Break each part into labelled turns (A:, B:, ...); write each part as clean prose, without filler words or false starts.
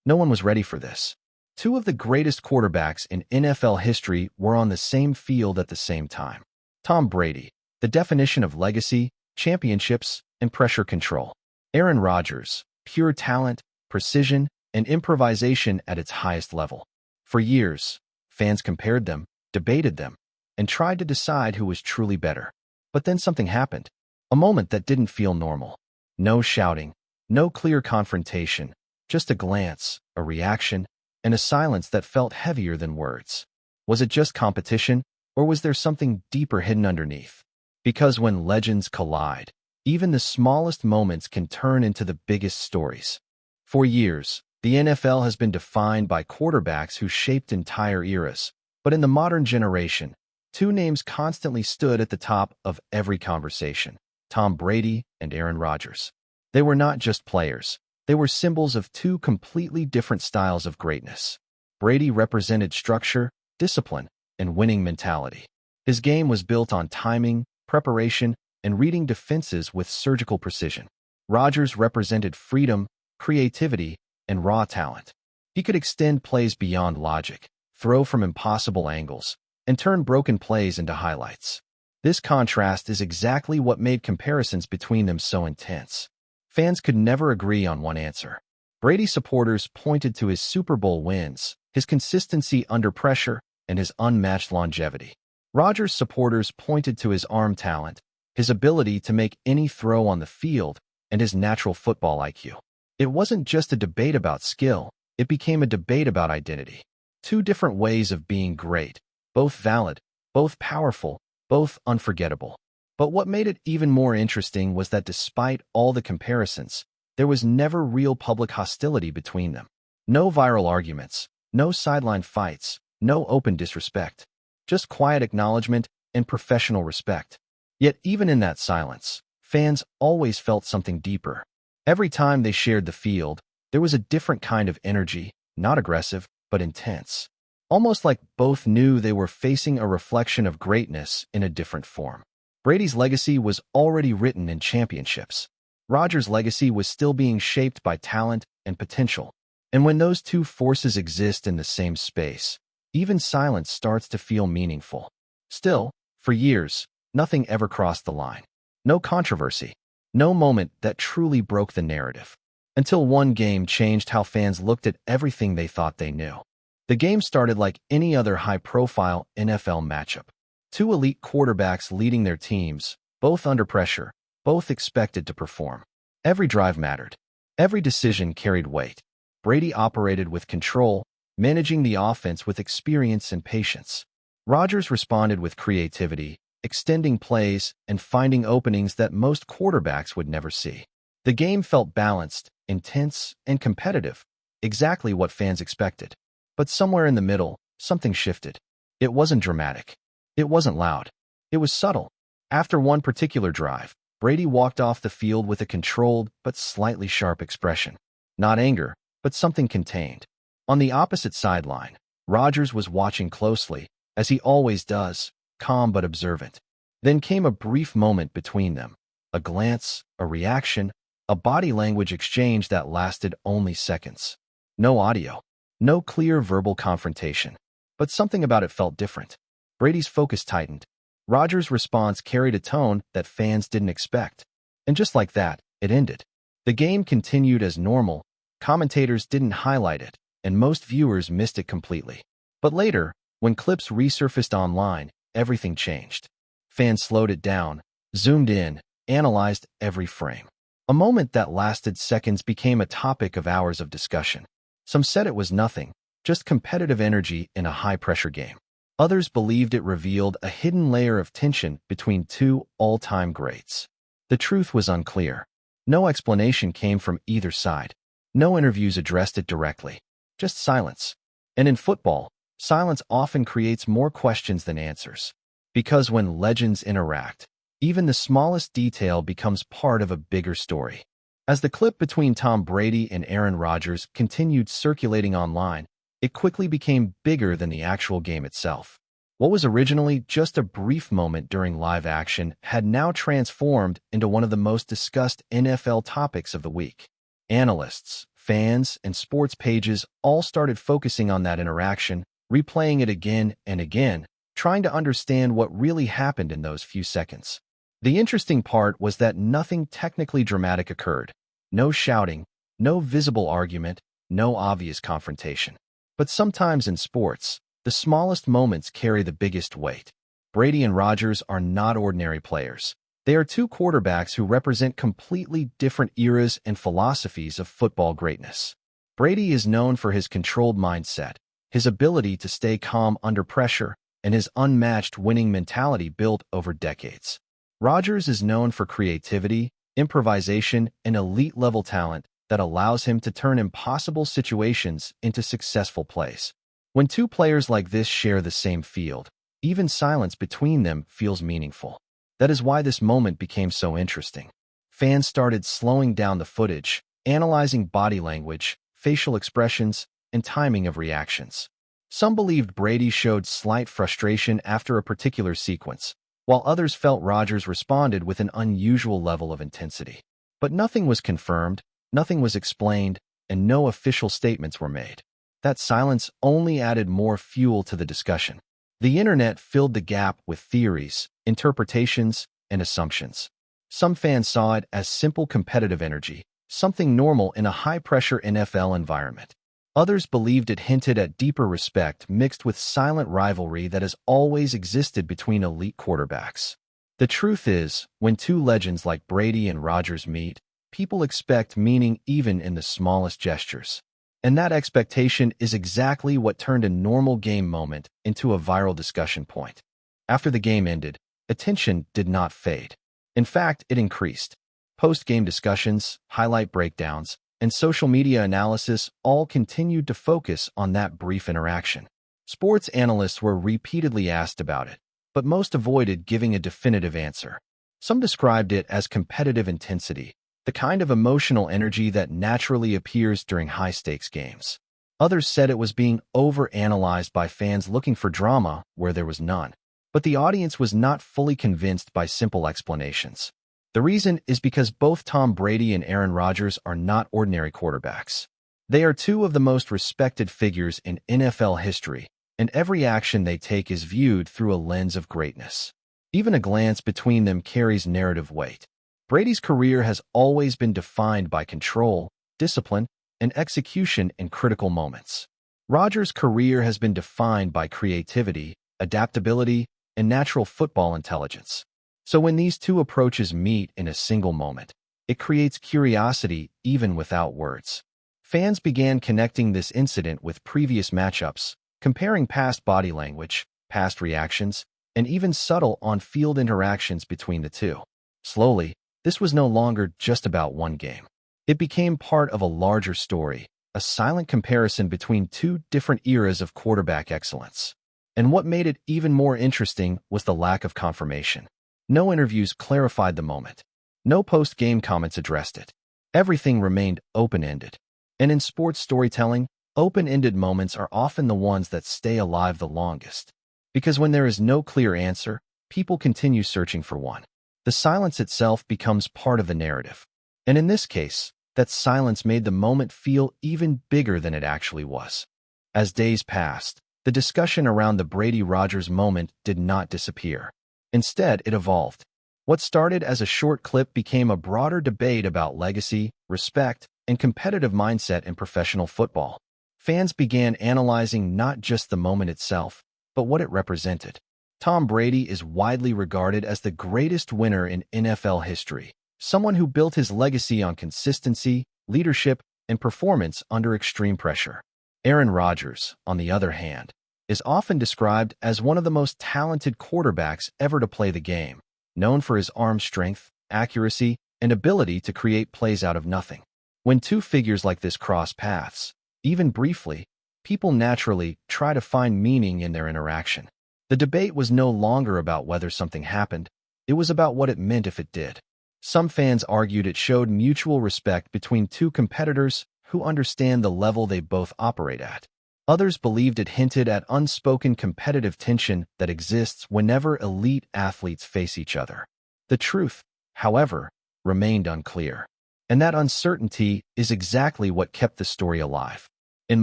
A: No one was ready for this. Two of the greatest quarterbacks in NFL history were on the same field at the same time. Tom Brady, the definition of legacy, championships, and pressure control. Aaron Rodgers, pure talent, precision, and improvisation at its highest level. For years, fans compared them, debated them, and tried to decide who was truly better. But then something happened. A moment that didn't feel normal. No shouting, no clear confrontation, just a glance, a reaction, and a silence that felt heavier than words. Was it just competition, or was there something deeper hidden underneath? Because when legends collide, even the smallest moments can turn into the biggest stories. For years, the NFL has been defined by quarterbacks who shaped entire eras. But in the modern generation, two names constantly stood at the top of every conversation: Tom Brady and Aaron Rodgers. They were not just players. They were symbols of two completely different styles of greatness. Brady represented structure, discipline, and winning mentality. His game was built on timing, preparation, and reading defenses with surgical precision. Rodgers represented freedom, creativity, and raw talent. He could extend plays beyond logic, throw from impossible angles, and turn broken plays into highlights. This contrast is exactly what made comparisons between them so intense. Fans could never agree on one answer. Brady supporters pointed to his Super Bowl wins, his consistency under pressure, and his unmatched longevity. Rodgers supporters pointed to his arm talent, his ability to make any throw on the field, and his natural football IQ. It wasn't just a debate about skill, it became a debate about identity. Two different ways of being great, both valid, both powerful, both unforgettable. But what made it even more interesting was that despite all the comparisons, there was never real public hostility between them. No viral arguments, no sideline fights, no open disrespect. Just quiet acknowledgement and professional respect. Yet even in that silence, fans always felt something deeper. Every time they shared the field, there was a different kind of energy, not aggressive, but intense. Almost like both knew they were facing a reflection of greatness in a different form. Brady's legacy was already written in championships. Rodgers' legacy was still being shaped by talent and potential. And when those two forces exist in the same space, even silence starts to feel meaningful. Still, for years, nothing ever crossed the line. No controversy. No moment that truly broke the narrative. Until one game changed how fans looked at everything they thought they knew. The game started like any other high-profile NFL matchup. Two elite quarterbacks leading their teams, both under pressure, both expected to perform. Every drive mattered. Every decision carried weight. Brady operated with control, managing the offense with experience and patience. Rodgers responded with creativity, extending plays and finding openings that most quarterbacks would never see. The game felt balanced, intense, and competitive, exactly what fans expected. But somewhere in the middle, something shifted. It wasn't dramatic. It wasn't loud. It was subtle. After one particular drive, Brady walked off the field with a controlled but slightly sharp expression. Not anger, but something contained. On the opposite sideline, Rodgers was watching closely, as he always does, calm but observant. Then came a brief moment between them. A glance, a reaction, a body language exchange that lasted only seconds. No audio. No clear verbal confrontation. But something about it felt different. Brady's focus tightened. Rodgers' response carried a tone that fans didn't expect. And just like that, it ended. The game continued as normal. Commentators didn't highlight it, and most viewers missed it completely. But later, when clips resurfaced online, everything changed. Fans slowed it down, zoomed in, analyzed every frame. A moment that lasted seconds became a topic of hours of discussion. Some said it was nothing, just competitive energy in a high-pressure game. Others believed it revealed a hidden layer of tension between two all-time greats. The truth was unclear. No explanation came from either side. No interviews addressed it directly. Just silence. And in football, silence often creates more questions than answers. Because when legends interact, even the smallest detail becomes part of a bigger story. As the clip between Tom Brady and Aaron Rodgers continued circulating online, it quickly became bigger than the actual game itself. What was originally just a brief moment during live action had now transformed into one of the most discussed NFL topics of the week. Analysts, Fans and sports pages all started focusing on that interaction, replaying it again and again, trying to understand what really happened in those few seconds. The interesting part was that nothing technically dramatic occurred. No shouting, no visible argument, no obvious confrontation. But sometimes in sports, the smallest moments carry the biggest weight. Brady and Rodgers are not ordinary players. They are two quarterbacks who represent completely different eras and philosophies of football greatness. Brady is known for his controlled mindset, his ability to stay calm under pressure, and his unmatched winning mentality built over decades. Rodgers is known for creativity, improvisation, and elite-level talent that allows him to turn impossible situations into successful plays. When two players like this share the same field, even silence between them feels meaningful. That is why this moment became so interesting. Fans started slowing down the footage, analyzing body language, facial expressions, and timing of reactions. Some believed Brady showed slight frustration after a particular sequence, while others felt Rodgers responded with an unusual level of intensity. But nothing was confirmed, nothing was explained, and no official statements were made. That silence only added more fuel to the discussion. The internet filled the gap with theories, interpretations, and assumptions. Some fans saw it as simple competitive energy, something normal in a high-pressure NFL environment. Others believed it hinted at deeper respect mixed with silent rivalry that has always existed between elite quarterbacks. The truth is, when two legends like Brady and Rodgers meet, people expect meaning even in the smallest gestures. And that expectation is exactly what turned a normal game moment into a viral discussion point. After the game ended, attention did not fade. In fact, it increased. Post-game discussions, highlight breakdowns, and social media analysis all continued to focus on that brief interaction. Sports analysts were repeatedly asked about it, but most avoided giving a definitive answer. Some described it as competitive intensity, the kind of emotional energy that naturally appears during high-stakes games. Others said it was being over-analyzed by fans looking for drama where there was none. But the audience was not fully convinced by simple explanations. The reason is because both Tom Brady and Aaron Rodgers are not ordinary quarterbacks. They are two of the most respected figures in NFL history, and every action they take is viewed through a lens of greatness. Even a glance between them carries narrative weight. Brady's career has always been defined by control, discipline, and execution in critical moments. Rodgers' career has been defined by creativity, adaptability, and natural football intelligence. So when these two approaches meet in a single moment, it creates curiosity even without words. Fans began connecting this incident with previous matchups, comparing past body language, past reactions, and even subtle on-field interactions between the two. Slowly, this was no longer just about one game. It became part of a larger story, a silent comparison between two different eras of quarterback excellence. And what made it even more interesting was the lack of confirmation. No interviews clarified the moment. No post-game comments addressed it. Everything remained open-ended. And in sports storytelling, open-ended moments are often the ones that stay alive the longest. Because when there is no clear answer, people continue searching for one. The silence itself becomes part of the narrative. And in this case, that silence made the moment feel even bigger than it actually was. As days passed, the discussion around the Brady-Rodgers moment did not disappear. Instead, it evolved. What started as a short clip became a broader debate about legacy, respect, and competitive mindset in professional football. Fans began analyzing not just the moment itself, but what it represented. Tom Brady is widely regarded as the greatest winner in NFL history, someone who built his legacy on consistency, leadership, and performance under extreme pressure. Aaron Rodgers, on the other hand, is often described as one of the most talented quarterbacks ever to play the game, known for his arm strength, accuracy, and ability to create plays out of nothing. When two figures like this cross paths, even briefly, people naturally try to find meaning in their interaction. The debate was no longer about whether something happened, it was about what it meant if it did. Some fans argued it showed mutual respect between two competitors who understand the level they both operate at. Others believed it hinted at unspoken competitive tension that exists whenever elite athletes face each other. The truth, however, remained unclear. And that uncertainty is exactly what kept the story alive. In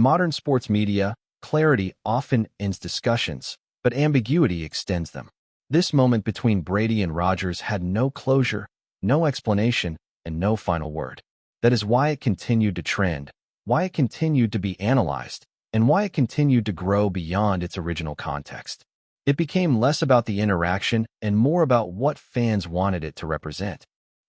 A: modern sports media, clarity often ends discussions, but ambiguity extends them. This moment between Brady and Rodgers had no closure, no explanation, and no final word. That is why it continued to trend, why it continued to be analyzed, and why it continued to grow beyond its original context. It became less about the interaction and more about what fans wanted it to represent.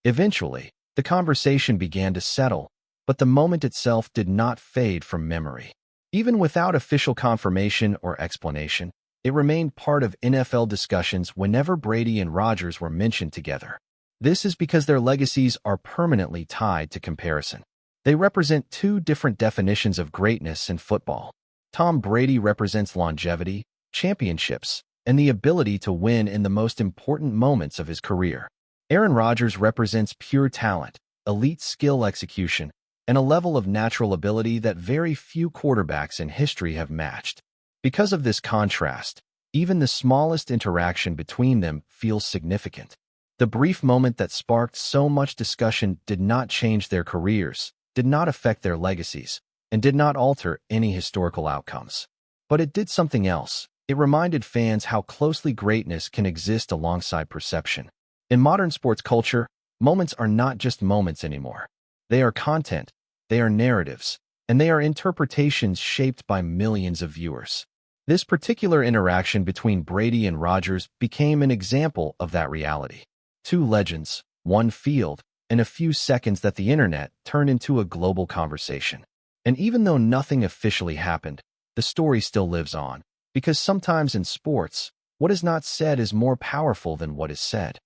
A: Eventually, the conversation began to settle, but the moment itself did not fade from memory. Even without official confirmation or explanation, it remained part of NFL discussions whenever Brady and Rodgers were mentioned together. This is because their legacies are permanently tied to comparison. They represent two different definitions of greatness in football. Tom Brady represents longevity, championships, and the ability to win in the most important moments of his career. Aaron Rodgers represents pure talent, elite skill execution, and a level of natural ability that very few quarterbacks in history have matched. Because of this contrast, even the smallest interaction between them feels significant. The brief moment that sparked so much discussion did not change their careers, did not affect their legacies, and did not alter any historical outcomes. But it did something else. It reminded fans how closely greatness can exist alongside perception. In modern sports culture, moments are not just moments anymore. They are content, they are narratives, and they are interpretations shaped by millions of viewers. This particular interaction between Brady and Rodgers became an example of that reality. Two legends, one field, and a few seconds that the internet turned into a global conversation. And even though nothing officially happened, the story still lives on, because sometimes in sports, what is not said is more powerful than what is said.